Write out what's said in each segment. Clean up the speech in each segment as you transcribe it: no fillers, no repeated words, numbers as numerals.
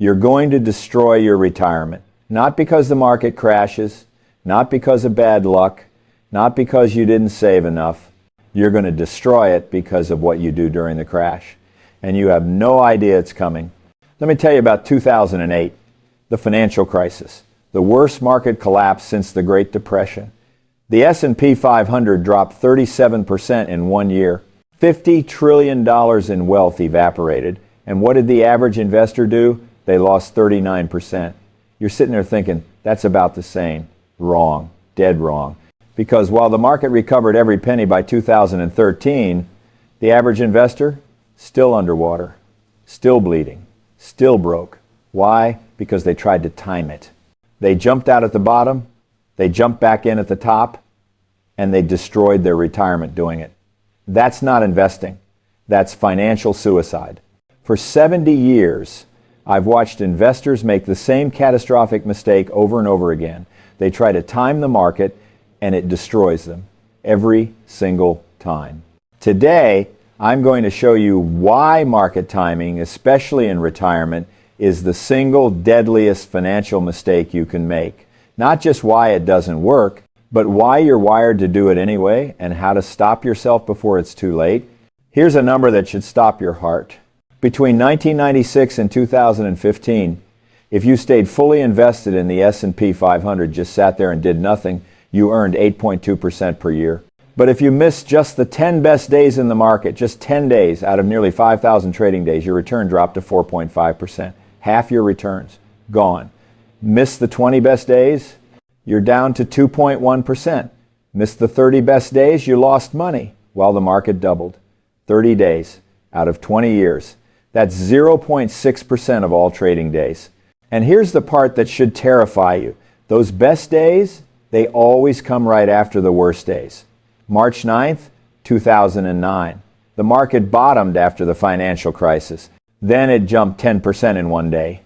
You're going to destroy your retirement. Not because the market crashes, not because of bad luck, not because you didn't save enough. You're going to destroy it because of what you do during the crash. And you have no idea it's coming. Let me tell you about 2008, the financial crisis, the worst market collapse since the Great Depression. The S&P 500 dropped 37% in 1 year. $50 trillion in wealth evaporated. And what did the average investor do? They lost 39%. You're sitting there thinking, that's about the same. Wrong. Dead wrong. Because while the market recovered every penny by 2013, the average investor, still underwater, still bleeding, still broke. Why? Because they tried to time it. They jumped out at the bottom, they jumped back in at the top, and they destroyed their retirement doing it. That's not investing. That's financial suicide. For 70 years, I've watched investors make the same catastrophic mistake over and over again. They try to time the market, and it destroys them every single time. Today, I'm going to show you why market timing, especially in retirement, is the single deadliest financial mistake you can make. Not just why it doesn't work, but why you're wired to do it anyway and how to stop yourself before it's too late. Here's a number that should stop your heart. Between 1996 and 2015, if you stayed fully invested in the S&P 500, just sat there and did nothing, you earned 8.2% per year. But if you missed just the 10 best days in the market, just 10 days out of nearly 5,000 trading days, your return dropped to 4.5%. Half your returns, gone. Missed the 20 best days, you're down to 2.1%. Missed the 30 best days, you lost money while the market doubled. 30 days out of 20 years. That's 0.6% of all trading days. And here's the part that should terrify you. Those best days, they always come right after the worst days. March 9th, 2009. The market bottomed after the financial crisis. Then it jumped 10% in 1 day.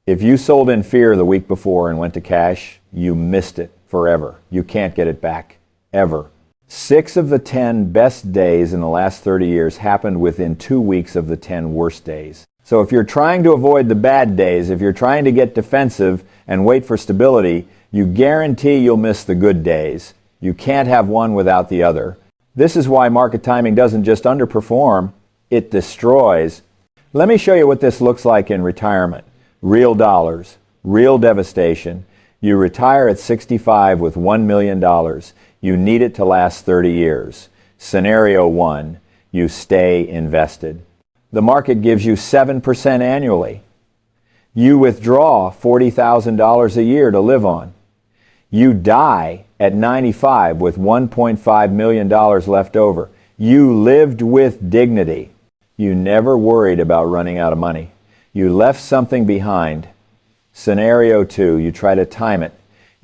If you sold in fear the week before and went to cash, you missed it forever. You can't get it back, ever. 6 of the 10 best days in the last 30 years happened within 2 weeks of the 10 worst days. So if you're trying to avoid the bad days, if you're trying to get defensive and wait for stability, you guarantee you'll miss the good days. You can't have one without the other. This is why market timing doesn't just underperform, it destroys. Let me show you what this looks like in retirement. Real dollars, real devastation. You retire at 65 with $1 million. You need it to last 30 years. Scenario 1, you stay invested. The market gives you 7% annually. You withdraw $40,000 a year to live on. You die at 95 with $1.5 million left over. You lived with dignity. You never worried about running out of money. You left something behind. Scenario 2, you try to time it.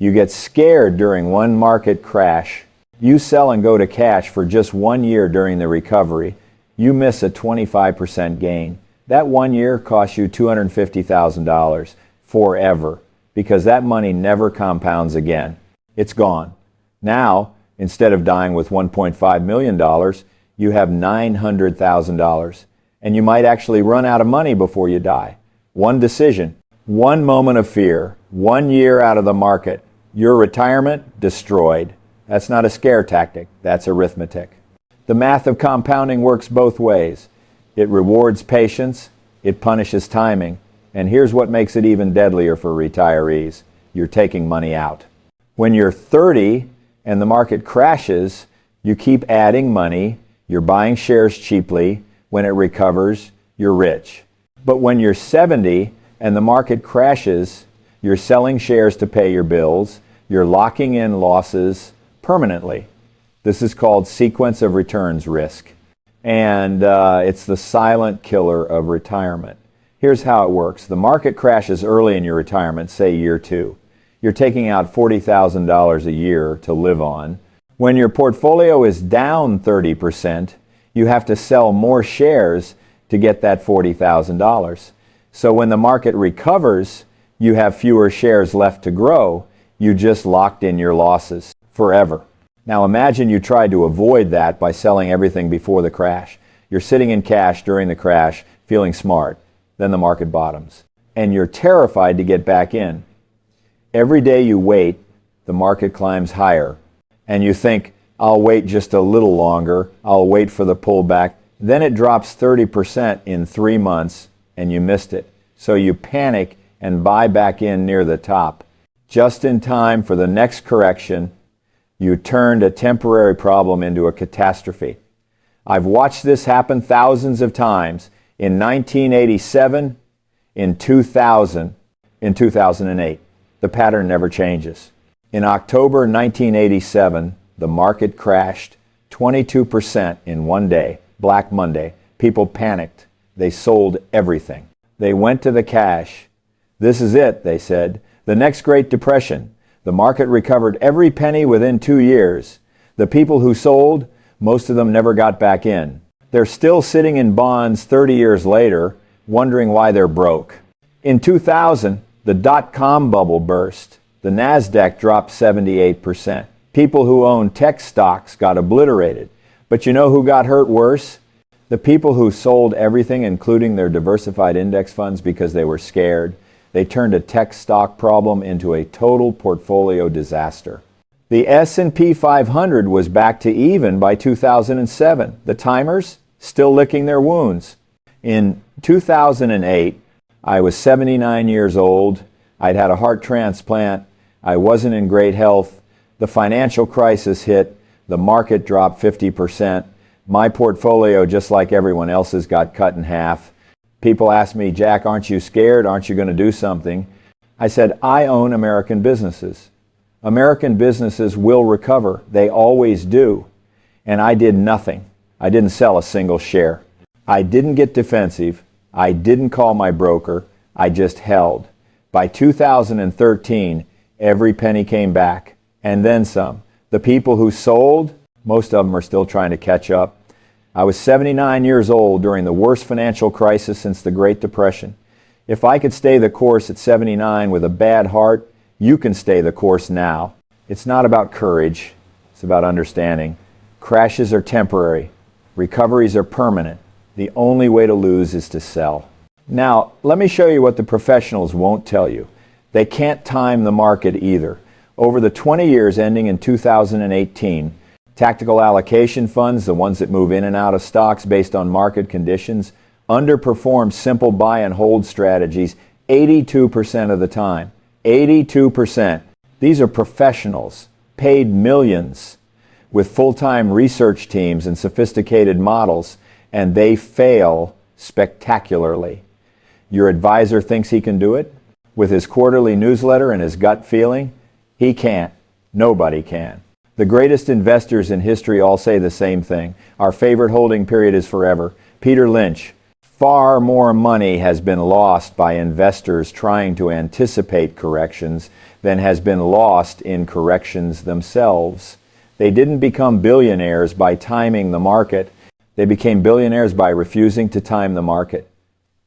You get scared during one market crash. You sell and go to cash for just 1 year during the recovery. You miss a 25% gain. That 1 year costs you $250,000 forever because that money never compounds again. It's gone. Now, instead of dying with $1.5 million, you have $900,000. And you might actually run out of money before you die. One decision, one moment of fear, 1 year out of the market, your retirement destroyed. That's not a scare tactic, that's arithmetic. The math of compounding works both ways. It rewards patience, it punishes timing, and here's what makes it even deadlier for retirees. You're taking money out. When you're 30 and the market crashes, you keep adding money, you're buying shares cheaply. When it recovers, you're rich. But when you're 70 and the market crashes, you're selling shares to pay your bills, you're locking in losses permanently. This is called sequence of returns risk. And it's the silent killer of retirement. Here's how it works. The market crashes early in your retirement, say year 2. You're taking out $40,000 a year to live on. When your portfolio is down 30%, you have to sell more shares to get that $40,000. So when the market recovers, you have fewer shares left to grow. You just locked in your losses forever. Now imagine you tried to avoid that by selling everything before the crash. You're sitting in cash during the crash, feeling smart. Then the market bottoms. and you're terrified to get back in. Every day you wait, the market climbs higher, and you think, I'll wait just a little longer, I'll wait for the pullback. Then it drops 30% in 3 months, and you missed it. So you panic and buy back in near the top. Just in time for the next correction, you turned a temporary problem into a catastrophe. I've watched this happen thousands of times. In 1987, in 2000, in 2008. The pattern never changes. In October 1987, the market crashed 22% in one day, Black Monday. People panicked. They sold everything. They went to the cash. This is it, they said. The next Great Depression. The market recovered every penny within 2 years. The people who sold, most of them never got back in. They're still sitting in bonds 30 years later, wondering why they're broke. In 2000, the dot-com bubble burst. The NASDAQ dropped 78%. People who owned tech stocks got obliterated. But you know who got hurt worse? The people who sold everything, including their diversified index funds, because they were scared. They turned a tech stock problem into a total portfolio disaster. The S&P 500 was back to even by 2007. The timers still licking their wounds. In 2008, I was 79 years old. I'd had a heart transplant. I wasn't in great health. The financial crisis hit. The market dropped 50%. My portfolio, just like everyone else's, got cut in half. People ask me, Jack, aren't you scared? Aren't you going to do something? I said, I own American businesses. American businesses will recover. They always do. And I did nothing. I didn't sell a single share. I didn't get defensive. I didn't call my broker. I just held. By 2013, every penny came back, and then some. The people who sold, most of them are still trying to catch up. I was 79 years old during the worst financial crisis since the Great Depression. If I could stay the course at 79 with a bad heart, you can stay the course now. It's not about courage. It's about understanding. Crashes are temporary. Recoveries are permanent. The only way to lose is to sell. Now, let me show you what the professionals won't tell you. They can't time the market either. Over the 20 years ending in 2018, tactical allocation funds, the ones that move in and out of stocks based on market conditions, underperform simple buy and hold strategies 82% of the time. 82%. These are professionals, paid millions, with full-time research teams and sophisticated models, and they fail spectacularly. Your advisor thinks he can do it with his quarterly newsletter and his gut feeling. He can't. Nobody can. The greatest investors in history all say the same thing. Our favorite holding period is forever. Peter Lynch. Far more money has been lost by investors trying to anticipate corrections than has been lost in corrections themselves. They didn't become billionaires by timing the market. They became billionaires by refusing to time the market,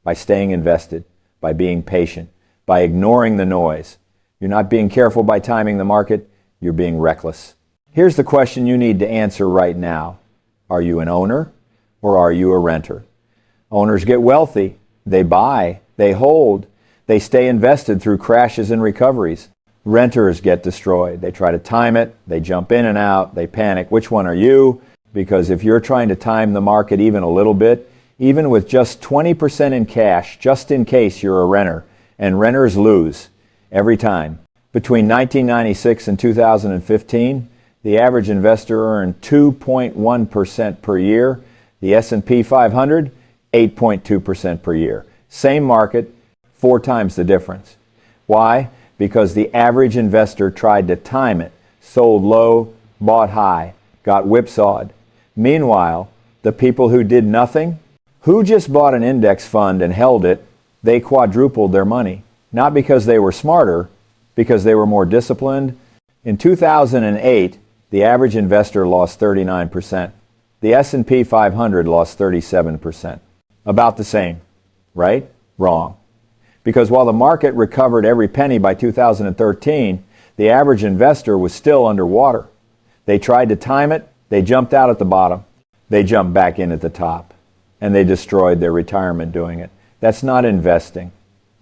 by staying invested, by being patient, by ignoring the noise. You're not being careful by timing the market, you're being reckless. Here's the question you need to answer right now. Are you an owner or are you a renter? Owners get wealthy. They buy. They hold. They stay invested through crashes and recoveries. Renters get destroyed. They try to time it. They jump in and out. They panic. Which one are you? Because if you're trying to time the market even a little bit, even with just 20% in cash, just in case you're a renter, and renters lose every time. Between 1996 and 2015, the average investor earned 2.1% per year. The S&P 500, 8.2% per year. Same market, 4 times the difference. Why? Because the average investor tried to time it, sold low, bought high, got whipsawed. Meanwhile, the people who did nothing, who just bought an index fund and held it, they quadrupled their money. Not because they were smarter, because they were more disciplined. In 2008, the average investor lost 39%. The S&P 500 lost 37%. About the same, right? Wrong. Because while the market recovered every penny by 2013, the average investor was still underwater. They tried to time it, they jumped out at the bottom, they jumped back in at the top, and they destroyed their retirement doing it. That's not investing.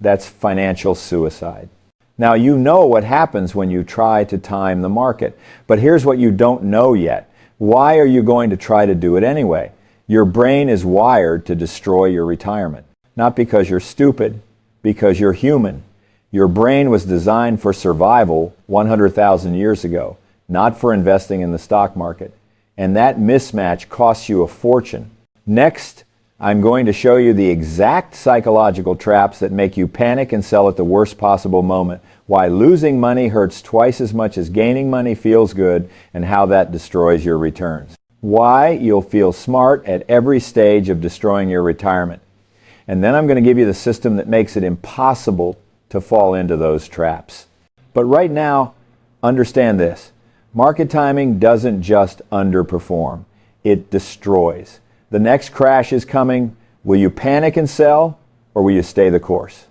That's financial suicide. Now, you know what happens when you try to time the market, but here's what you don't know yet. Why are you going to try to do it anyway? Your brain is wired to destroy your retirement. Not because you're stupid, because you're human. Your brain was designed for survival 100,000 years ago, not for investing in the stock market. And that mismatch costs you a fortune. Next, I'm going to show you the exact psychological traps that make you panic and sell at the worst possible moment, why losing money hurts twice as much as gaining money feels good, and how that destroys your returns. Why you'll feel smart at every stage of destroying your retirement. And then I'm going to give you the system that makes it impossible to fall into those traps. But right now, understand this. Market timing doesn't just underperform. It destroys. The next crash is coming. Will you panic and sell, or will you stay the course?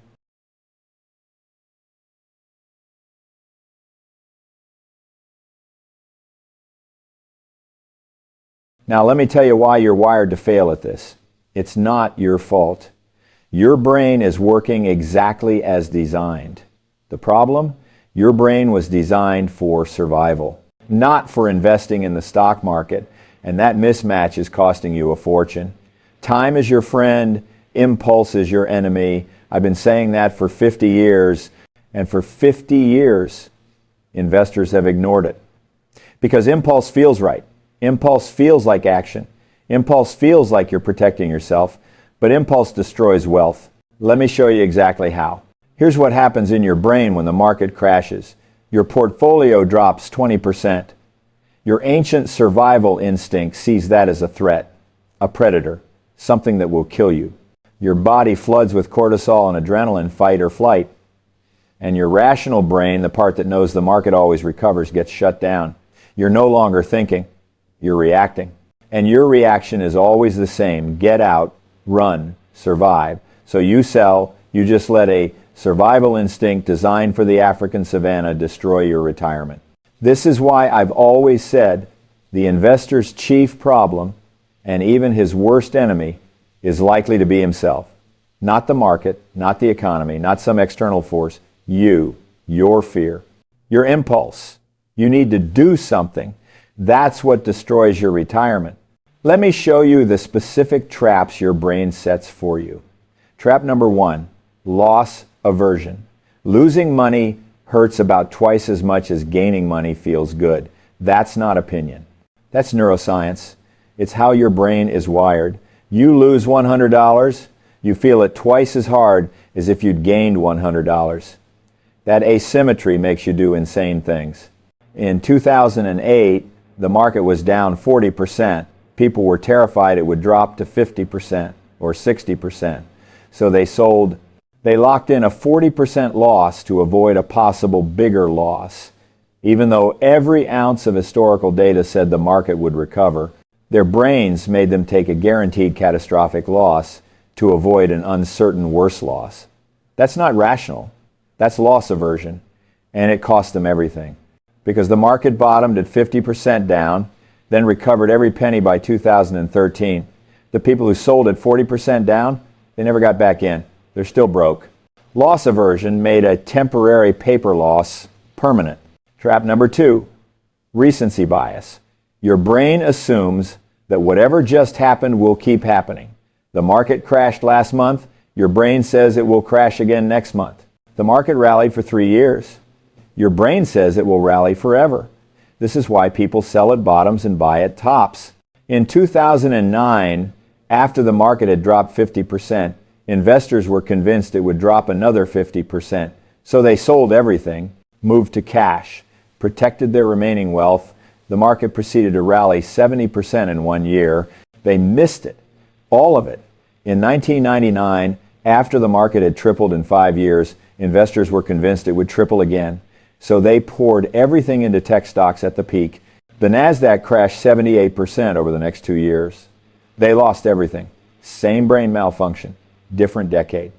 Now, let me tell you why you're wired to fail at this. It's not your fault. Your brain is working exactly as designed. The problem? Your brain was designed for survival, not for investing in the stock market, and that mismatch is costing you a fortune. Time is your friend, impulse is your enemy. I've been saying that for 50 years, and for 50 years, investors have ignored it. Because impulse feels right. Impulse feels like action. Impulse feels like you're protecting yourself, but impulse destroys wealth. Let me show you exactly how. Here's what happens in your brain when the market crashes. Your portfolio drops 20%. Your ancient survival instinct sees that as a threat, a predator, something that will kill you. Your body floods with cortisol and adrenaline, fight or flight. And your rational brain, the part that knows the market always recovers, gets shut down. You're no longer thinking, you're reacting. And your reaction is always the same: get out, run, survive. So you sell, you just let a survival instinct designed for the African savanna destroy your retirement. This is why I've always said the investor's chief problem, and even his worst enemy, is likely to be himself. Not the market, not the economy, not some external force. You, your fear, your impulse. You need to do something. That's what destroys your retirement. Let me show you the specific traps your brain sets for you. Trap number 1, loss aversion. Losing money hurts about twice as much as gaining money feels good. That's not opinion. That's neuroscience. It's how your brain is wired. You lose $100, you feel it twice as hard as if you'd gained $100. That asymmetry makes you do insane things. In 2008, the market was down 40%. People were terrified it would drop to 50% or 60%. So they sold. They locked in a 40% loss to avoid a possible bigger loss. Even though every ounce of historical data said the market would recover, their brains made them take a guaranteed catastrophic loss to avoid an uncertain worse loss. That's not rational. That's loss aversion, and it cost them everything. Because the market bottomed at 50% down, then recovered every penny by 2013. The people who sold at 40% down, they never got back in. They're still broke. Loss aversion made a temporary paper loss permanent. Trap number 2, recency bias. Your brain assumes that whatever just happened will keep happening. The market crashed last month. Your brain says it will crash again next month. The market rallied for 3 years. Your brain says it will rally forever. This is why people sell at bottoms and buy at tops. In 2009, after the market had dropped 50%, investors were convinced it would drop another 50%. So they sold everything, moved to cash, protected their remaining wealth. The market proceeded to rally 70% in 1 year. They missed it, all of it. In 1999, after the market had tripled in 5 years, investors were convinced it would triple again. So they poured everything into tech stocks at the peak. The NASDAQ crashed 78% over the next 2 years. They lost everything. Same brain malfunction, different decade.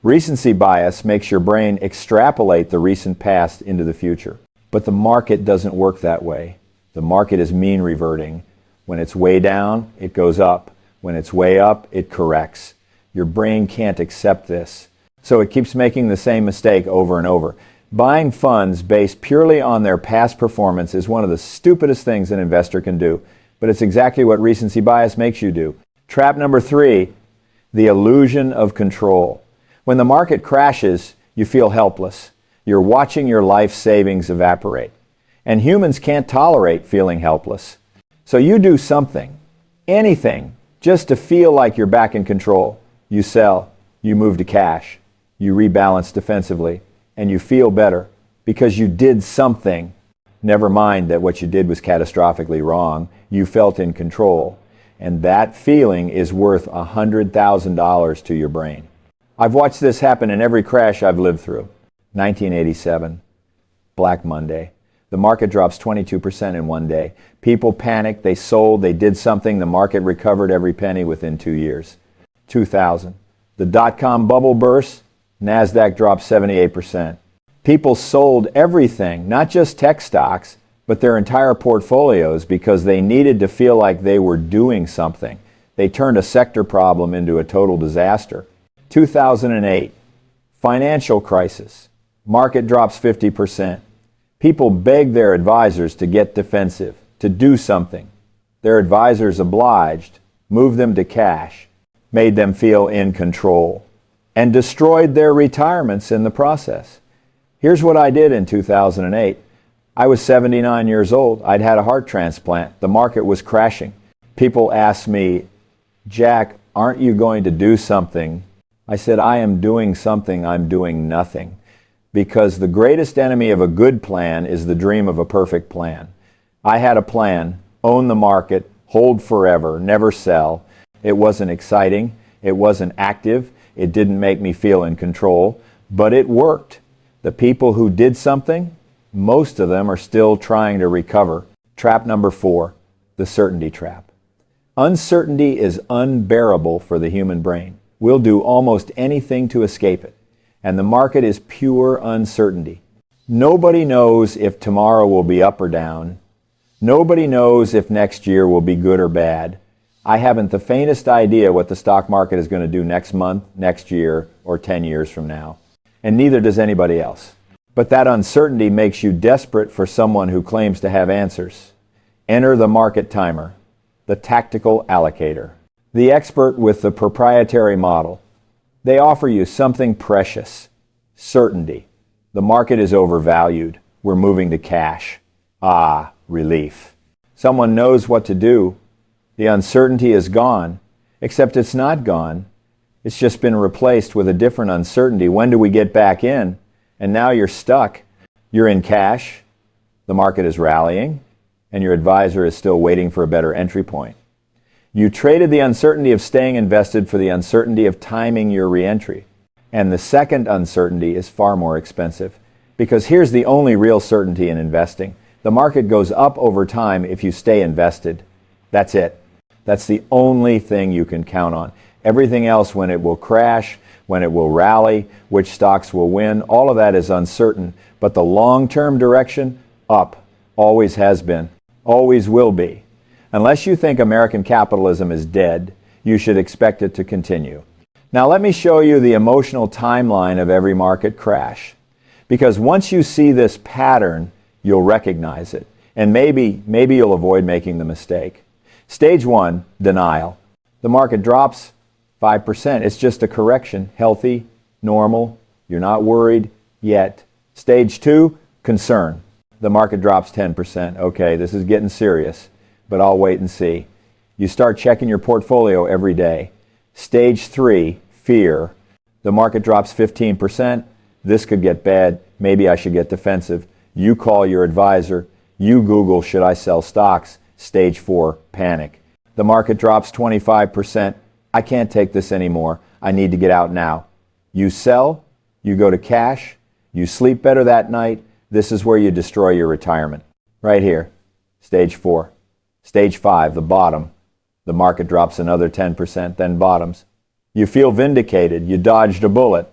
Recency bias makes your brain extrapolate the recent past into the future. But the market doesn't work that way. The market is mean reverting. When it's way down, it goes up. When it's way up, it corrects. Your brain can't accept this. So it keeps making the same mistake over and over. Buying funds based purely on their past performance is one of the stupidest things an investor can do, but it's exactly what recency bias makes you do. Trap number 3, the illusion of control. When the market crashes, you feel helpless. You're watching your life savings evaporate. And humans can't tolerate feeling helpless. So you do something, anything, just to feel like you're back in control. You sell, you move to cash, you rebalance defensively, and you feel better because you did something. Never mind that what you did was catastrophically wrong. You felt in control. And that feeling is worth $100,000 to your brain. I've watched this happen in every crash I've lived through. 1987, Black Monday. The market drops 22% in one day. People panicked, they sold, they did something, the market recovered every penny within 2 years. 2000, the dot-com bubble burst, NASDAQ dropped 78%. People sold everything, not just tech stocks, but their entire portfolios because they needed to feel like they were doing something. They turned a sector problem into a total disaster. 2008, financial crisis. Market drops 50%. People begged their advisors to get defensive, to do something. Their advisors obliged, moved them to cash, made them feel in control, and destroyed their retirements in the process. Here's what I did in 2008. I was 79 years old. I'd had a heart transplant. The market was crashing. People asked me, Jack, aren't you going to do something? I said, I am doing something. I'm doing nothing. Because the greatest enemy of a good plan is the dream of a perfect plan. I had a plan, own the market, hold forever, never sell. It wasn't exciting. It wasn't active. It didn't make me feel in control. But it worked. The people who did something, most of them are still trying to recover. Trap number 4, the certainty trap. Uncertainty is unbearable for the human brain. We'll do almost anything to escape it. And the market is pure uncertainty. Nobody knows if tomorrow will be up or down. Nobody knows if next year will be good or bad. I haven't the faintest idea what the stock market is going to do next month, next year, or 10 years from now. And neither does anybody else. But that uncertainty makes you desperate for someone who claims to have answers. Enter the market timer, the tactical allocator, the expert with the proprietary model. They offer you something precious, certainty. The market is overvalued. We're moving to cash. Ah, relief. Someone knows what to do. The uncertainty is gone, except it's not gone. It's just been replaced with a different uncertainty. When do we get back in? And now you're stuck. You're in cash. The market is rallying, and your advisor is still waiting for a better entry point. You traded the uncertainty of staying invested for the uncertainty of timing your reentry. And the second uncertainty is far more expensive. Because here's the only real certainty in investing. The market goes up over time if you stay invested. That's it. That's the only thing you can count on. Everything else, when it will crash, when it will rally, which stocks will win, all of that is uncertain. But the long-term direction, up, always has been, always will be. Unless you think American capitalism is dead, you should expect it to continue. Now let me show you the emotional timeline of every market crash. Because once you see this pattern, you'll recognize it. And maybe you'll avoid making the mistake. Stage 1, denial. The market drops 5%. It's just a correction. Healthy, normal, you're not worried yet. Stage 2, concern. The market drops 10%. Okay, this is getting serious, but I'll wait and see. You start checking your portfolio every day. Stage 3, fear. The market drops 15%. This could get bad. Maybe I should get defensive. You call your advisor. You Google, should I sell stocks? Stage 4, panic. The market drops 25%. I can't take this anymore. I need to get out now. You sell. You go to cash. You sleep better that night. This is where you destroy your retirement. Right here. Stage 4. Stage 5, the bottom. The market drops another 10%, then bottoms. You feel vindicated. You dodged a bullet.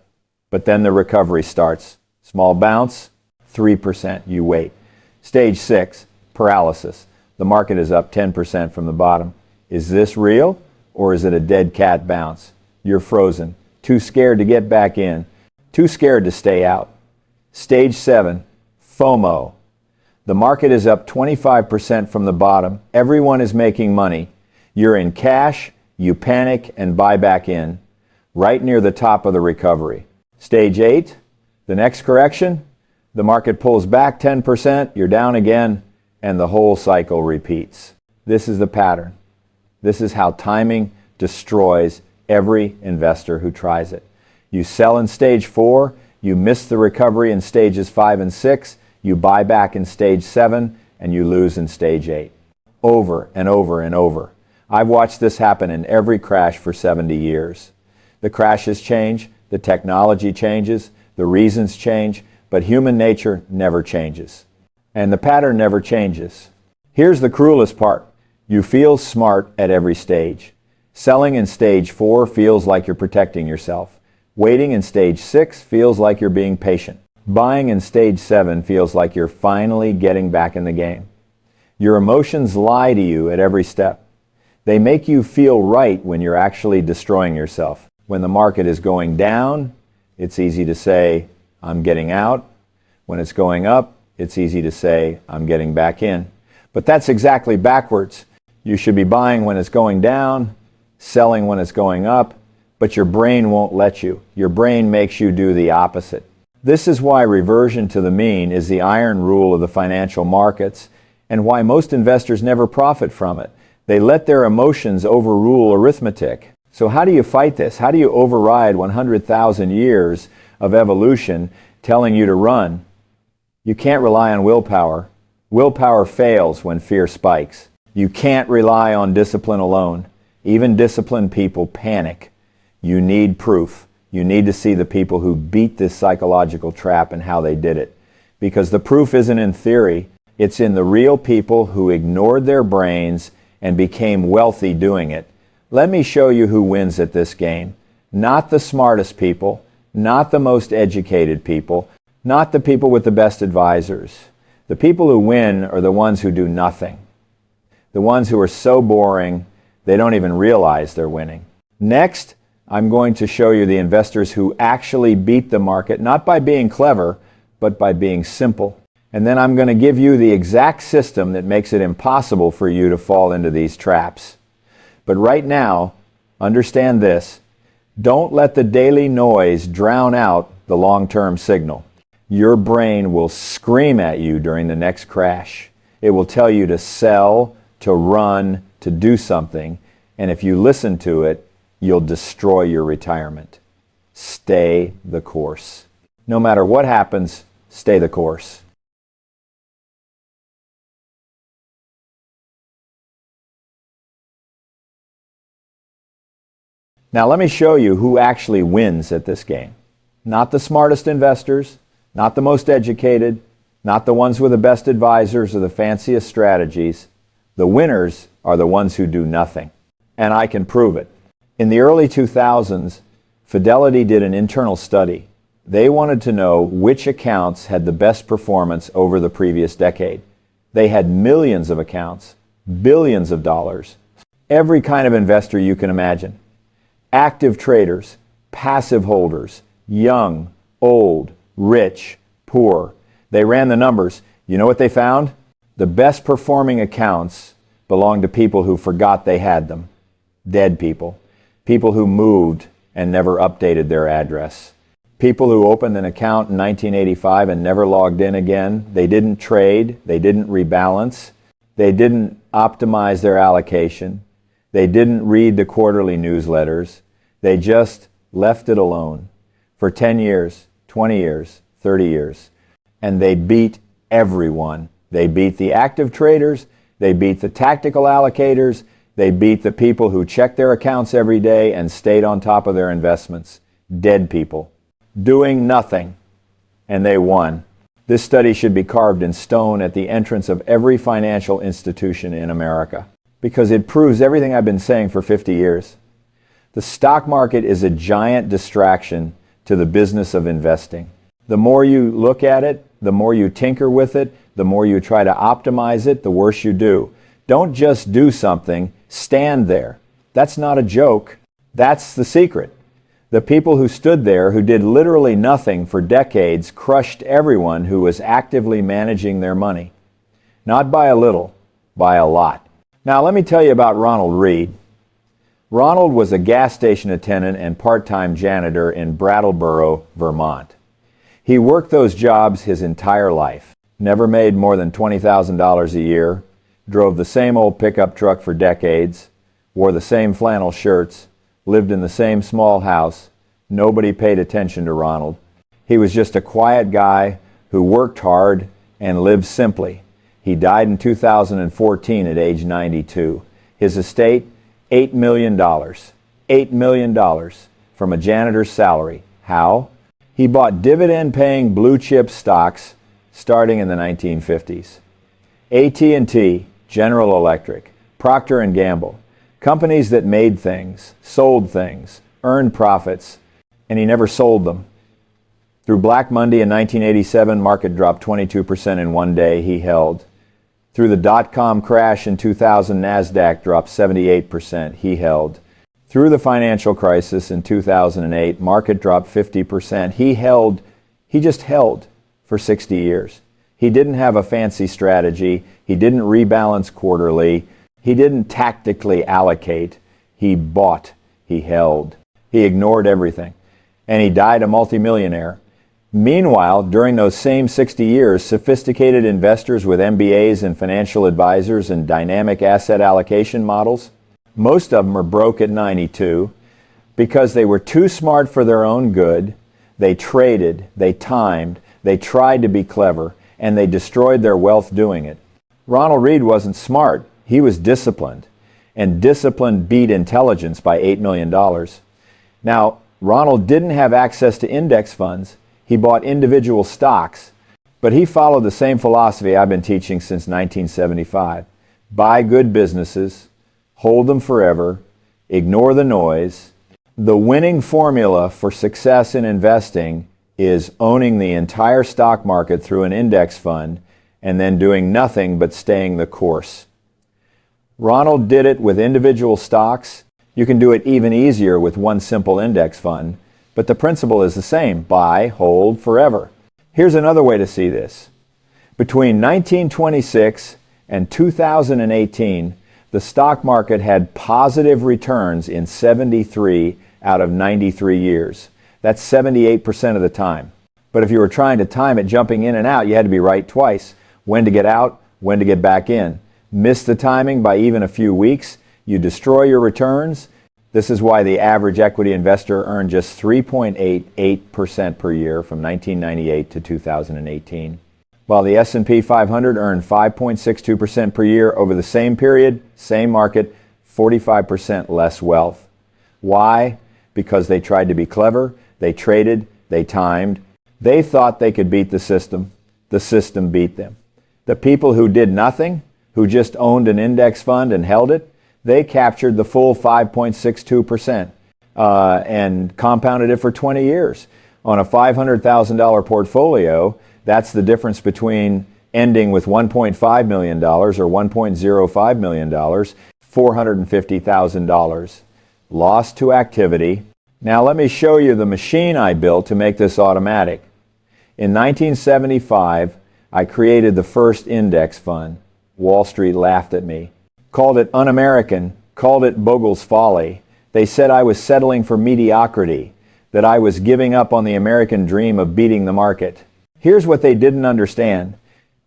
But then the recovery starts. Small bounce, 3%. You wait. Stage 6, paralysis. The market is up 10% from the bottom. Is this real, or is it a dead cat bounce? You're frozen, too scared to get back in. too scared to stay out. Stage 7, FOMO. The market is up 25% from the bottom. Everyone is making money. You're in cash, you panic and buy back in, right near the top of the recovery. Stage 8, the next correction, the market pulls back 10%, you're down again, and the whole cycle repeats. This is the pattern. This is how timing destroys every investor who tries it. You sell in stage 4, you miss the recovery in stages 5 and 6, you buy back in stage 7, and you lose in stage 8. Over and over and over. I've watched this happen in every crash for 70 years. The crashes change, the technology changes, the reasons change, but human nature never changes. And the pattern never changes. Here's the cruelest part. You feel smart at every stage. Selling in stage 4 feels like you're protecting yourself. Waiting in stage 6 feels like you're being patient. Buying in stage 7 feels like you're finally getting back in the game. Your emotions lie to you at every step. They make you feel right when you're actually destroying yourself. When the market is going down, it's easy to say, I'm getting out. When it's going up, it's easy to say, I'm getting back in. But that's exactly backwards. You should be buying when it's going down, selling when it's going up, but your brain won't let you. Your brain makes you do the opposite. This is why reversion to the mean is the iron rule of the financial markets, and why most investors never profit from it. They let their emotions overrule arithmetic. So how do you fight this? How do you override 100,000 years of evolution telling you to run? You can't rely on willpower. Willpower fails when fear spikes. You can't rely on discipline alone. Even disciplined people panic. You need proof. You need to see the people who beat this psychological trap and how they did it. Because the proof isn't in theory. It's in the real people who ignored their brains and became wealthy doing it. Let me show you who wins at this game. Not the smartest people, not the most educated people, not the people with the best advisors. The people who win are the ones who do nothing. The ones who are so boring, they don't even realize they're winning. Next, I'm going to show you the investors who actually beat the market, not by being clever, but by being simple. And then I'm going to give you the exact system that makes it impossible for you to fall into these traps. But right now, understand this. Don't let the daily noise drown out the long-term signal. Your brain will scream at you during the next crash. It will tell you to sell, to run, to do something. And if you listen to it, you'll destroy your retirement. Stay the course. No matter what happens, stay the course. Now let me show you who actually wins at this game. Not the smartest investors, not the most educated, not the ones with the best advisors or the fanciest strategies. The winners are the ones who do nothing. And I can prove it. In the early 2000s, Fidelity did an internal study. They wanted to know which accounts had the best performance over the previous decade. They had millions of accounts, billions of dollars, every kind of investor you can imagine. Active traders, passive holders, young, old, rich, poor. They ran the numbers. You know what they found? The best performing accounts belonged to people who forgot they had them. Dead people. People who moved and never updated their address. People who opened an account in 1985 and never logged in again. They didn't trade. They didn't rebalance. They didn't optimize their allocation. They didn't read the quarterly newsletters. They just left it alone for 10 years, 20 years, 30 years. And they beat everyone. They beat the active traders. They beat the tactical allocators. They beat the people who checked their accounts every day and stayed on top of their investments. Dead people. Doing nothing. And they won. This study should be carved in stone at the entrance of every financial institution in America, because it proves everything I've been saying for 50 years. The stock market is a giant distraction to the business of investing. The more you look at it, the more you tinker with it, the more you try to optimize it, the worse you do. Don't just do something, stand there. That's not a joke. That's the secret. The people who stood there, who did literally nothing for decades, crushed everyone who was actively managing their money. Not by a little, by a lot. Now let me tell you about Ronald Read. Ronald was a gas station attendant and part-time janitor in Brattleboro, Vermont. He worked those jobs his entire life. Never made more than $20,000 a year, drove the same old pickup truck for decades, wore the same flannel shirts, lived in the same small house. Nobody paid attention to Ronald. He was just a quiet guy who worked hard and lived simply. He died in 2014 at age 92. His estate, $8 million. $8 million from a janitor's salary. How? He bought dividend-paying blue-chip stocks starting in the 1950s. AT&T, General Electric, Procter & Gamble, companies that made things, sold things, earned profits, and he never sold them. Through Black Monday in 1987, market dropped 22% in one day. He held. Through the dot-com crash in 2000, NASDAQ dropped 78%. He held. Through the financial crisis in 2008, market dropped 50%. He held. He just held for 60 years. He didn't have a fancy strategy. He didn't rebalance quarterly. He didn't tactically allocate. He bought. He held. He ignored everything. And he died a multimillionaire. Meanwhile, during those same 60 years, sophisticated investors with MBAs and financial advisors and dynamic asset allocation models, most of them are broke at 92 because they were too smart for their own good. They traded, they timed, they tried to be clever, and they destroyed their wealth doing it. Ronald Read wasn't smart. He was disciplined. And discipline beat intelligence by $8 million. Now, Ronald didn't have access to index funds. He bought individual stocks. But he followed the same philosophy I've been teaching since 1975. Buy good businesses, hold them forever, ignore the noise. The winning formula for success in investing is owning the entire stock market through an index fund and then doing nothing but staying the course. Ronald did it with individual stocks. You can do it even easier with one simple index fund, but the principle is the same: buy, hold, forever. Here's another way to see this. Between 1926 and 2018, the stock market had positive returns in 73 out of 93 years. That's 78% of the time. But if you were trying to time it jumping in and out, you had to be right twice. When to get out, when to get back in. Miss the timing by even a few weeks, you destroy your returns. This is why the average equity investor earned just 3.88% per year from 1998 to 2018, while the S&P 500 earned 5.62% per year over the same period, same market, 45% less wealth. Why? Because they tried to be clever, they traded, they timed. They thought they could beat the system. The system beat them. The people who did nothing, who just owned an index fund and held it, they captured the full 5.62% and compounded it for 20 years. On a $500,000 portfolio, that's the difference between ending with $1.5 million or $1.05 million, $450,000. Lost to activity. Now let me show you the machine I built to make this automatic. In 1975, I created the first index fund. Wall Street laughed at me. Called it un-American, called it Bogle's folly. They said I was settling for mediocrity, that I was giving up on the American dream of beating the market. Here's what they didn't understand.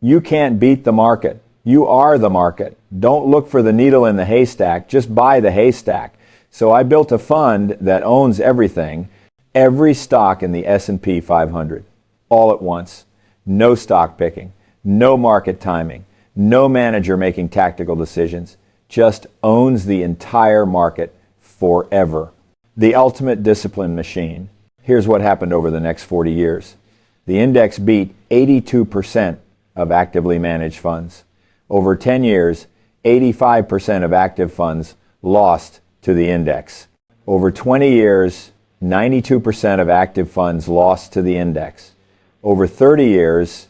You can't beat the market. You are the market. Don't look for the needle in the haystack, just buy the haystack. So I built a fund that owns everything, every stock in the S&P 500, all at once. No stock picking, no market timing, no manager making tactical decisions, just owns the entire market forever. The ultimate discipline machine. Here's what happened over the next 40 years. The index beat 82% of actively managed funds. Over 10 years, 85% of active funds lost to the index. Over 20 years, 92% of active funds lost to the index. Over 30 years,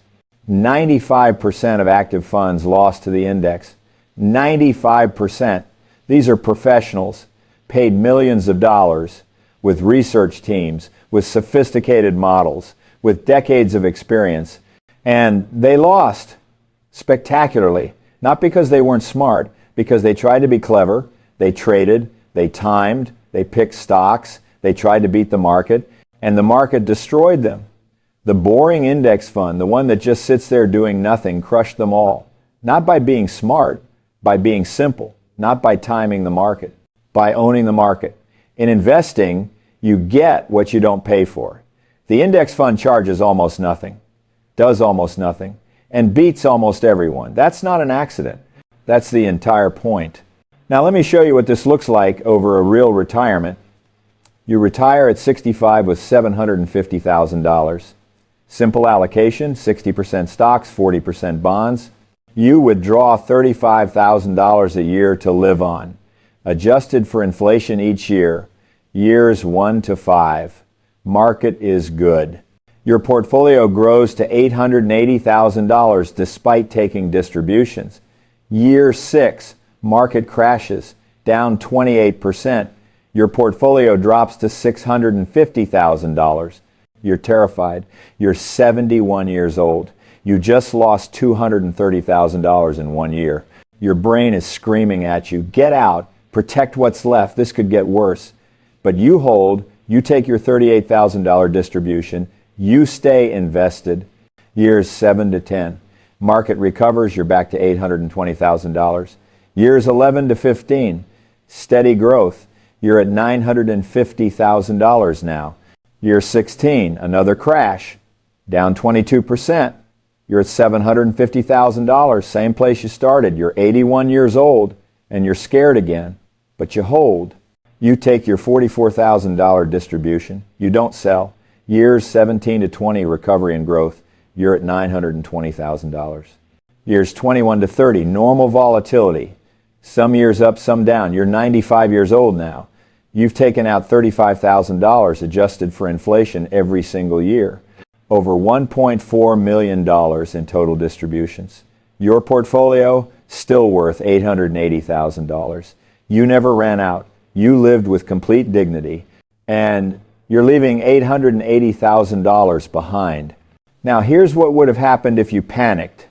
95% of active funds lost to the index. 95%. These are professionals, paid millions of dollars, with research teams, with sophisticated models, with decades of experience. And they lost spectacularly, not because they weren't smart, because they tried to be clever, they traded, they timed, they picked stocks, they tried to beat the market, and the market destroyed them. The boring index fund, the one that just sits there doing nothing, crushed them all. Not by being smart, by being simple, not by timing the market, by owning the market. In investing, you get what you don't pay for. The index fund charges almost nothing, does almost nothing, and beats almost everyone. That's not an accident. That's the entire point. Now let me show you what this looks like over a real retirement. You retire at 65 with $750,000. Simple allocation, 60% stocks, 40% bonds. You withdraw $35,000 a year to live on, adjusted for inflation each year, years 1 to 5. Market is good. Your portfolio grows to $880,000 despite taking distributions. Year 6, market crashes, down 28%. Your portfolio drops to $650,000. You're terrified. You're 71 years old. You just lost $230,000 in 1 year. Your brain is screaming at you, get out, protect what's left, this could get worse. But you hold, you take your $38,000 distribution, you stay invested, years 7 to 10. Market recovers, you're back to $820,000. Years 11 to 15, steady growth. You're at $950,000 now. Year 16, another crash, down 22%. You're at $750,000, same place you started. You're 81 years old, and you're scared again, but you hold. You take your $44,000 distribution. You don't sell. Years 17 to 20, recovery and growth. You're at $920,000. Years 21 to 30, normal volatility. Some years up, some down. You're 95 years old now. You've taken out $35,000 adjusted for inflation every single year. Over $1.4 million in total distributions. Your portfolio, still worth $880,000. You never ran out. You lived with complete dignity. And you're leaving $880,000 behind. Now here's what would have happened if you panicked.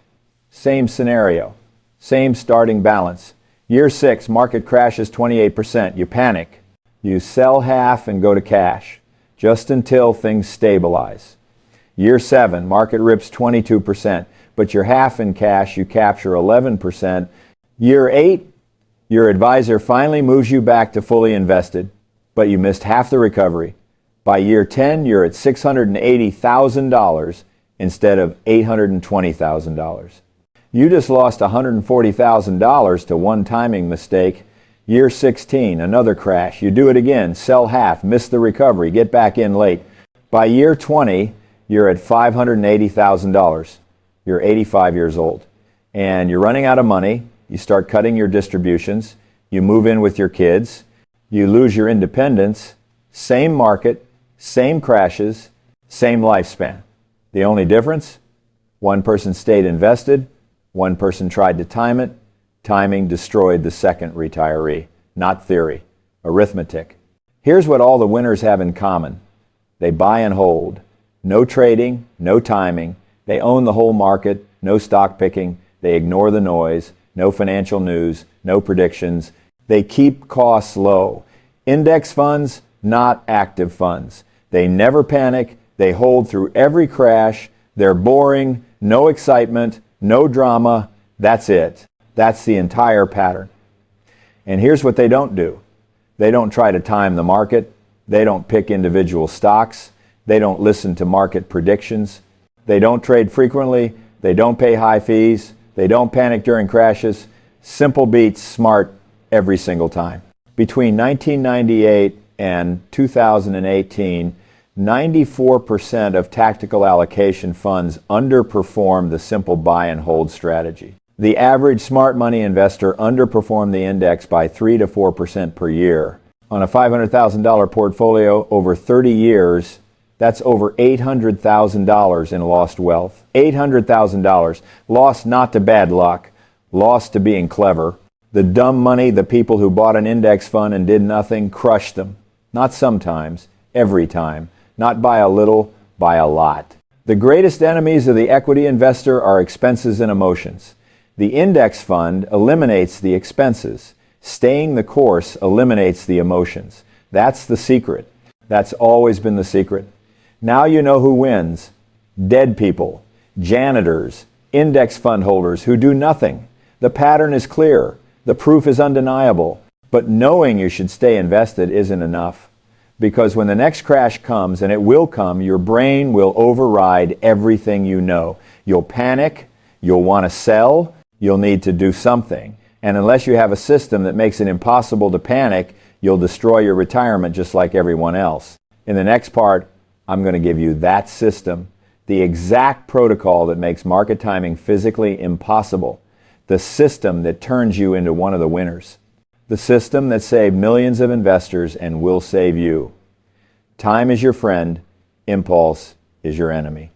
Same scenario. Same starting balance. Year 6, market crashes 28%. You panic. You sell half and go to cash, just until things stabilize. Year 7, market rips 22%, but you're half in cash, you capture 11%. Year 8, your advisor finally moves you back to fully invested, but you missed half the recovery. By year 10, you're at $680,000 instead of $820,000. You just lost $140,000 to one timing mistake. Year 16, another crash. You do it again, sell half, miss the recovery, get back in late. By year 20, you're at $580,000. You're 85 years old. And you're running out of money. You start cutting your distributions. You move in with your kids. You lose your independence. Same market, same crashes, same lifespan. The only difference? One person stayed invested. One person tried to time it. Timing destroyed the second retiree. Not theory. Arithmetic. Here's what all the winners have in common. They buy and hold. No trading, no timing. They own the whole market, no stock picking. They ignore the noise, no financial news, no predictions. They keep costs low. Index funds, not active funds. They never panic. They hold through every crash. They're boring, no excitement, no drama. That's it. That's the entire pattern. And here's what they don't do. They don't try to time the market. They don't pick individual stocks. They don't listen to market predictions. They don't trade frequently. They don't pay high fees. They don't panic during crashes. Simple beats smart every single time. Between 1998 and 2018, 94% of tactical allocation funds underperformed the simple buy and hold strategy. The average smart money investor underperformed the index by 3 to 4% per year. On a $500,000 portfolio over 30 years, that's over $800,000 in lost wealth. $800,000 lost not to bad luck, lost to being clever. The dumb money, the people who bought an index fund and did nothing, crushed them. Not sometimes, every time. Not by a little, by a lot. The greatest enemies of the equity investor are expenses and emotions. The index fund eliminates the expenses. Staying the course eliminates the emotions. That's the secret. That's always been the secret. Now you know who wins. Dead people, janitors, index fund holders who do nothing. The pattern is clear. The proof is undeniable. But knowing you should stay invested isn't enough. Because when the next crash comes, and it will come, your brain will override everything you know. You'll panic, you'll want to sell, you'll need to do something. And unless you have a system that makes it impossible to panic, you'll destroy your retirement just like everyone else. In the next part, I'm going to give you that system, the exact protocol that makes market timing physically impossible, the system that turns you into one of the winners. The system that saved millions of investors and will save you. Time is your friend, impulse is your enemy.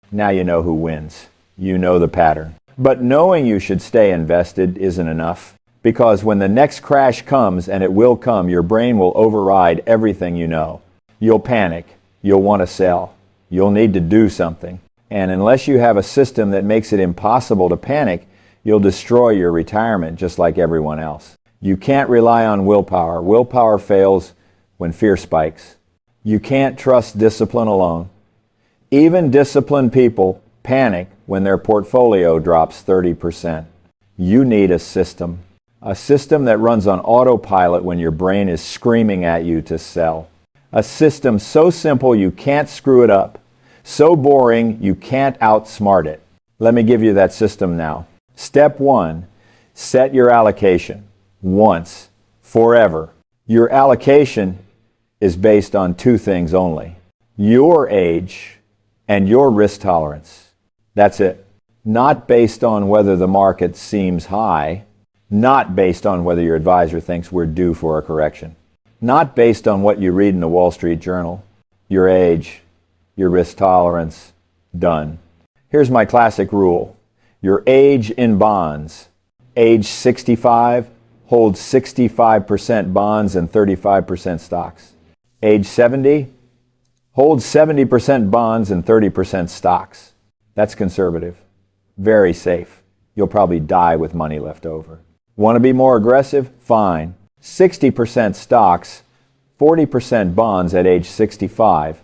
Now you know who wins. You know the pattern. But knowing you should stay invested isn't enough. Because when the next crash comes, and it will come, your brain will override everything you know. You'll panic. You'll want to sell. You'll need to do something. And unless you have a system that makes it impossible to panic, you'll destroy your retirement just like everyone else. You can't rely on willpower. Willpower fails when fear spikes. You can't trust discipline alone. Even disciplined people panic when their portfolio drops 30%. You need a system that runs on autopilot when your brain is screaming at you to sell. A system so simple you can't screw it up. So boring, you can't outsmart it. Let me give you that system now. Step 1, set your allocation. Once, forever. Your allocation is based on two things only. Your age and your risk tolerance. That's it. Not based on whether the market seems high. Not based on whether your advisor thinks we're due for a correction. Not based on what you read in the Wall Street Journal. Your age, your risk tolerance, done. Here's my classic rule. Your age in bonds. Age 65, hold 65% bonds and 35% stocks. Age 70, hold 70% bonds and 30% stocks. That's conservative. Very safe. You'll probably die with money left over. Want to be more aggressive? Fine. 60% stocks, 40% bonds at age 65.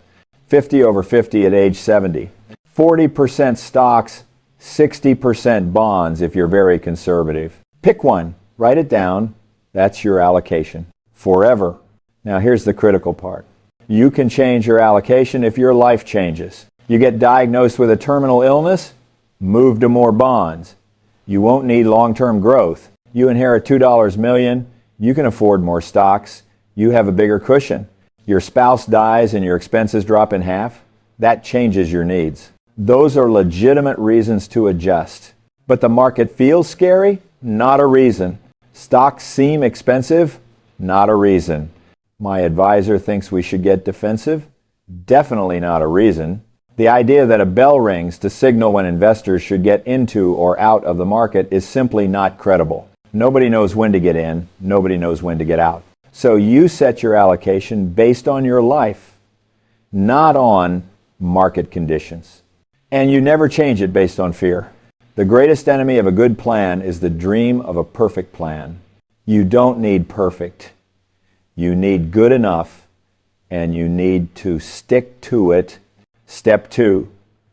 50 over 50 at age 70. 40% stocks, 60% bonds if you're very conservative. Pick one, write it down. That's your allocation. Forever. Now here's the critical part. You can change your allocation if your life changes. You get diagnosed with a terminal illness, move to more bonds. You won't need long-term growth. You inherit $2 million, you can afford more stocks. You have a bigger cushion. Your spouse dies and your expenses drop in half, that changes your needs. Those are legitimate reasons to adjust. But the market feels scary? Not a reason. Stocks seem expensive? Not a reason. My advisor thinks we should get defensive? Definitely not a reason. The idea that a bell rings to signal when investors should get into or out of the market is simply not credible. Nobody knows when to get in, nobody knows when to get out. So you set your allocation based on your life, not on market conditions. And you never change it based on fear. The greatest enemy of a good plan is the dream of a perfect plan. You don't need perfect. You need good enough, and you need to stick to it. Step 2,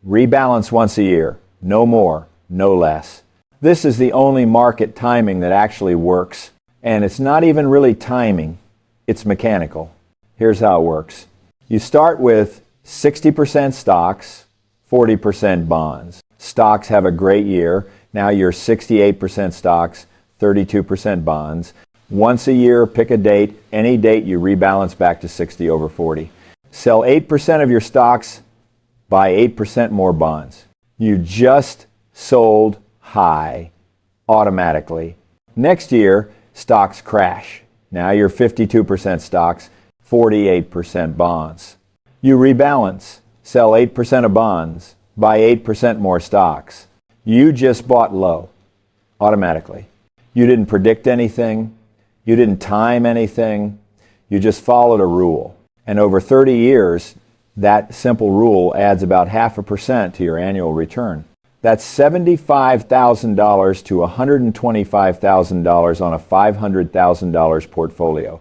rebalance once a year. No more, no less. This is the only market timing that actually works. And it's not even really timing, it's mechanical. Here's how it works. You start with 60% stocks, 40% bonds. Stocks have a great year. Now you're 68% stocks, 32% bonds. Once a year, pick a date. Any date you rebalance back to 60 over 40. Sell 8% of your stocks, buy 8% more bonds. You just sold high automatically. Next year, stocks crash. Now you're 52% stocks, 48% bonds. You rebalance, sell 8% of bonds, buy 8% more stocks. You just bought low, automatically. You didn't predict anything. You didn't time anything. You just followed a rule. And over 30 years, that simple rule adds about 0.5% to your annual return. That's $75,000 to $125,000 on a $500,000 portfolio.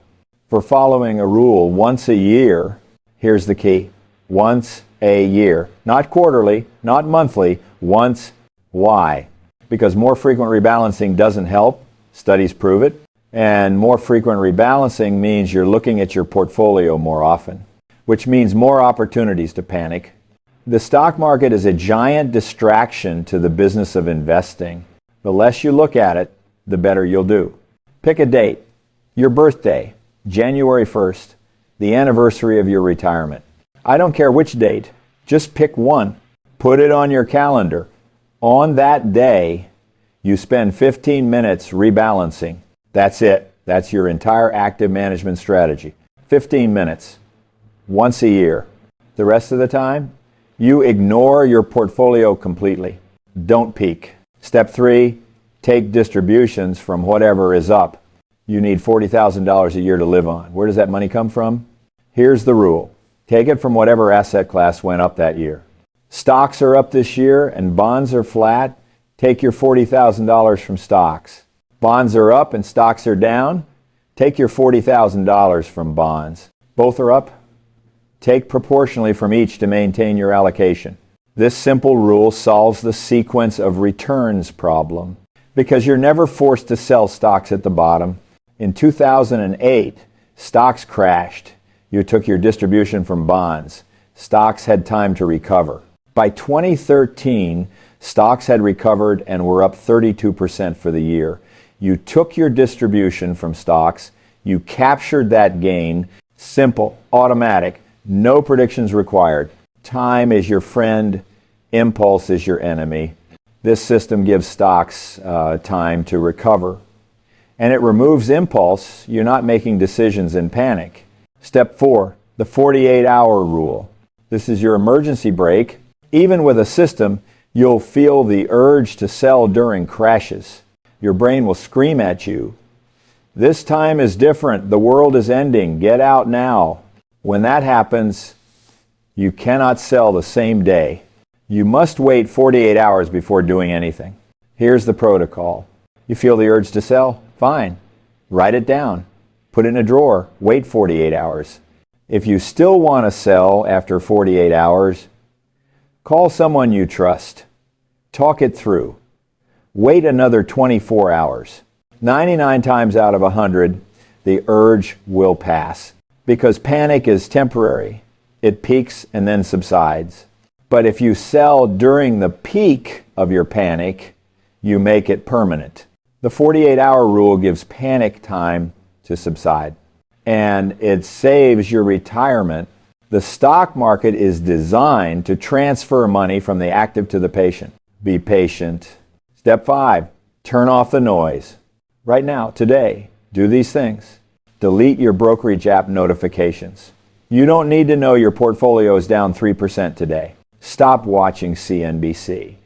For following a rule once a year, here's the key. Once a year. Not quarterly, not monthly, once. Why? Because more frequent rebalancing doesn't help. Studies prove it. And more frequent rebalancing means you're looking at your portfolio more often, which means more opportunities to panic. The stock market is a giant distraction to the business of investing. The less you look at it, the better you'll do. Pick a date. Your birthday, January 1st, the anniversary of your retirement. I don't care which date. Just pick one. Put it on your calendar. On that day, you spend 15 minutes rebalancing. That's it. That's your entire active management strategy. 15 minutes. Once a year. The rest of the time, you ignore your portfolio completely. Don't peek. Step 3, take distributions from whatever is up. You need $40,000 a year to live on. Where does that money come from? Here's the rule. Take it from whatever asset class went up that year. Stocks are up this year and bonds are flat. Take your $40,000 from stocks. Bonds are up and stocks are down. Take your $40,000 from bonds. Both are up. Take proportionally from each to maintain your allocation. This simple rule solves the sequence of returns problem because you're never forced to sell stocks at the bottom. In 2008, stocks crashed. You took your distribution from bonds. Stocks had time to recover. By 2013, stocks had recovered and were up 32% for the year. You took your distribution from stocks. You captured that gain. Simple, automatic. No predictions required. Time is your friend. Impulse is your enemy. This system gives stocks time to recover. And it removes impulse. You're not making decisions in panic. Step 4, the 48-hour rule. This is your emergency brake. Even with a system, you'll feel the urge to sell during crashes. Your brain will scream at you. This time is different. The world is ending. Get out now. When that happens, you cannot sell the same day. You must wait 48 hours before doing anything. Here's the protocol. You feel the urge to sell? Fine. Write it down. Put it in a drawer. Wait 48 hours. If you still want to sell after 48 hours, call someone you trust. Talk it through. Wait another 24 hours. 99 times out of 100, the urge will pass. Because panic is temporary. It peaks and then subsides. But if you sell during the peak of your panic, you make it permanent. The 48-hour rule gives panic time to subside. And it saves your retirement. The stock market is designed to transfer money from the active to the patient. Be patient. Step 5, turn off the noise. Right now, today, do these things. Delete your brokerage app notifications. You don't need to know your portfolio is down 3% today. Stop watching CNBC.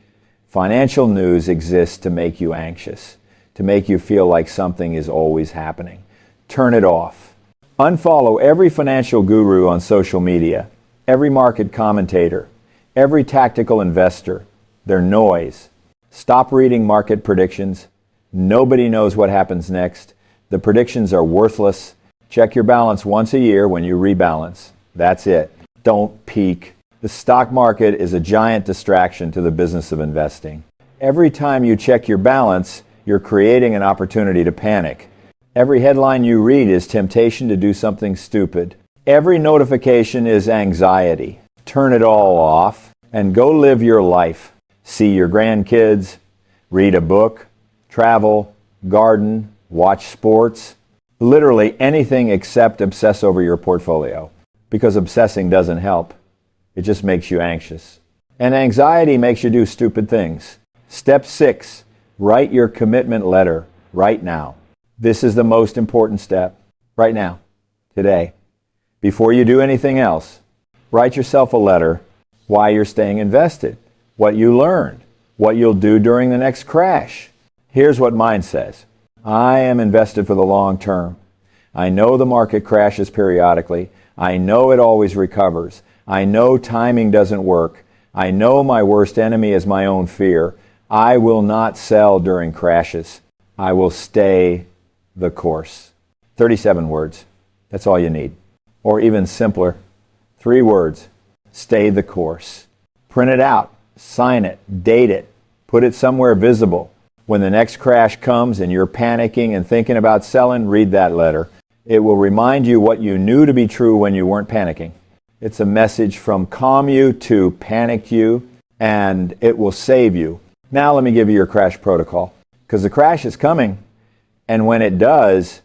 Financial news exists to make you anxious, to make you feel like something is always happening. Turn it off. Unfollow every financial guru on social media, every market commentator, every tactical investor. They're noise. Stop reading market predictions. Nobody knows what happens next. The predictions are worthless. Check your balance once a year when you rebalance. That's it. Don't peek. The stock market is a giant distraction to the business of investing. Every time you check your balance, you're creating an opportunity to panic. Every headline you read is temptation to do something stupid. Every notification is anxiety. Turn it all off and go live your life. See your grandkids, read a book, travel, garden, watch sports. Literally anything except obsess over your portfolio. Because obsessing doesn't help. It just makes you anxious. And anxiety makes you do stupid things. Step 6, write your commitment letter right now. This is the most important step. Right now. Today. Before you do anything else, write yourself a letter why you're staying invested, what you learned, what you'll do during the next crash. Here's what mine says. I am invested for the long term. I know the market crashes periodically. I know it always recovers. I know timing doesn't work. I know my worst enemy is my own fear. I will not sell during crashes. I will stay the course. 37 words. That's all you need. Or even simpler, 3 words. Stay the course. Print it out, sign it, date it, put it somewhere visible. When the next crash comes and you're panicking and thinking about selling, read that letter. It will remind you what you knew to be true when you weren't panicking. It's a message from calm you to panic you, and it will save you. Now let me give you your crash protocol, because the crash is coming, and when it does,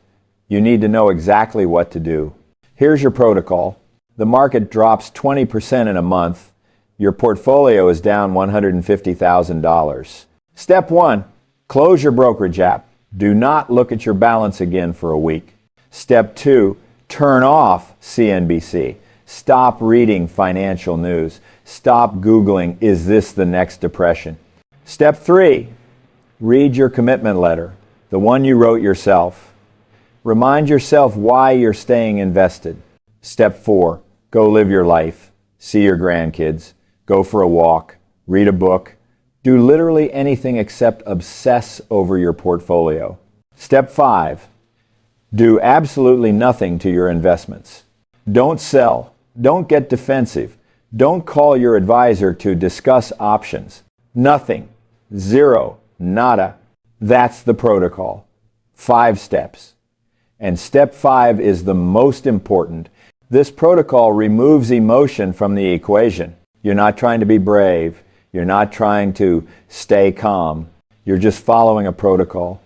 you need to know exactly what to do. Here's your protocol. The market drops 20% in a month. Your portfolio is down $150,000. Step 1, close your brokerage app. Do not look at your balance again for a week. Step 2, turn off CNBC. Stop reading financial news. Stop Googling, is this the next depression? Step 3, read your commitment letter, the one you wrote yourself. Remind yourself why you're staying invested. Step 4, go live your life. See your grandkids. Go for a walk. Read a book. Do literally anything except obsess over your portfolio. Step 5, do absolutely nothing to your investments. Don't sell. Don't get defensive. Don't call your advisor to discuss options. Nothing. Zero. Nada. That's the protocol. 5 steps. And step 5 is the most important. This protocol removes emotion from the equation. You're not trying to be brave. You're not trying to stay calm. You're just following a protocol,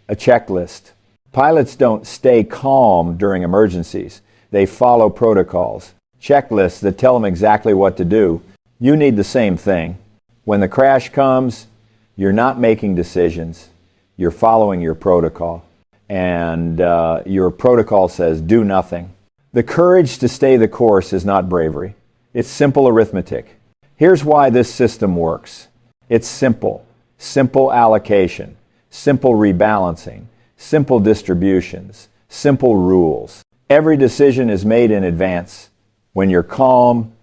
a checklist. Pilots don't stay calm during emergencies. They follow protocols, checklists that tell them exactly what to do. You need the same thing. When the crash comes, you're not making decisions. You're following your protocol. And your protocol says do nothing. The courage to stay the course is not bravery. It's simple arithmetic. Here's why this system works. It's simple. Simple allocation. Simple rebalancing. Simple distributions. Simple rules. Every decision is made in advance. When you're calm,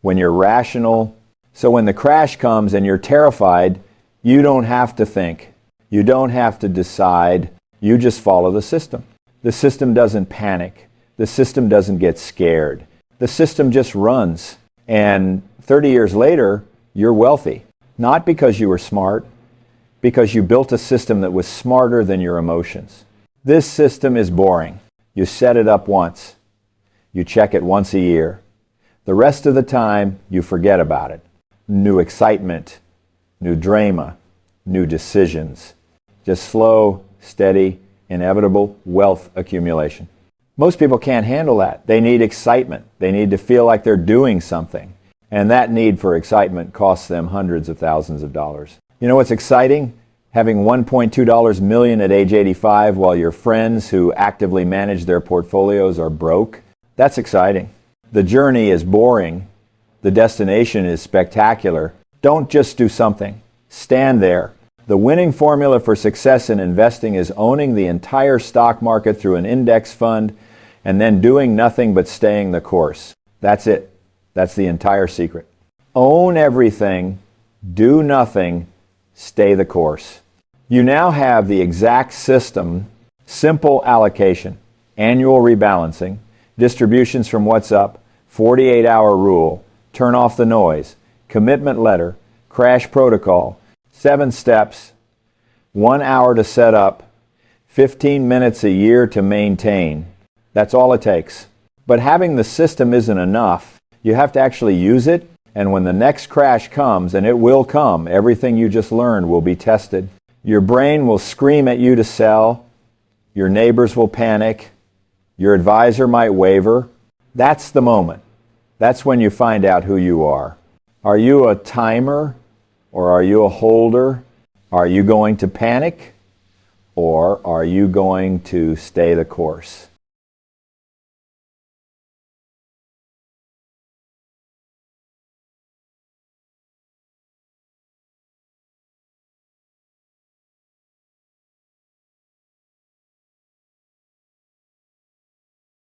when you're rational. So when the crash comes and you're terrified, you don't have to think. You don't have to decide. You just follow the system. The system doesn't panic. The system doesn't get scared. The system just runs. And 30 years later, you're wealthy. Not because you were smart, because you built a system that was smarter than your emotions. This system is boring. You set it up once. You check it once a year. The rest of the time, you forget about it. New excitement, new drama, new decisions. Just slow, steady, inevitable wealth accumulation. Most people can't handle that. They need excitement. They need to feel like they're doing something. And that need for excitement costs them hundreds of thousands of dollars. You know what's exciting? Having $1.2 million at age 85 while your friends who actively manage their portfolios are broke? That's exciting. The journey is boring. The destination is spectacular. Don't just do something. Stand there. The winning formula for success in investing is owning the entire stock market through an index fund and then doing nothing but staying the course. That's it. That's the entire secret. Own everything, do nothing, stay the course. You now have the exact system, simple allocation, annual rebalancing, distributions from what's up, 48-hour rule, turn off the noise, commitment letter, crash protocol, 7 steps, 1 hour to set up, 15 minutes a year to maintain. That's all it takes. But having the system isn't enough. You have to actually use it, and when the next crash comes, and it will come, everything you just learned will be tested. Your brain will scream at you to sell. Your neighbors will panic. Your advisor might waver. That's the moment. That's when you find out who you are. Are you a timer, or are you a holder? Are you going to panic, or are you going to stay the course?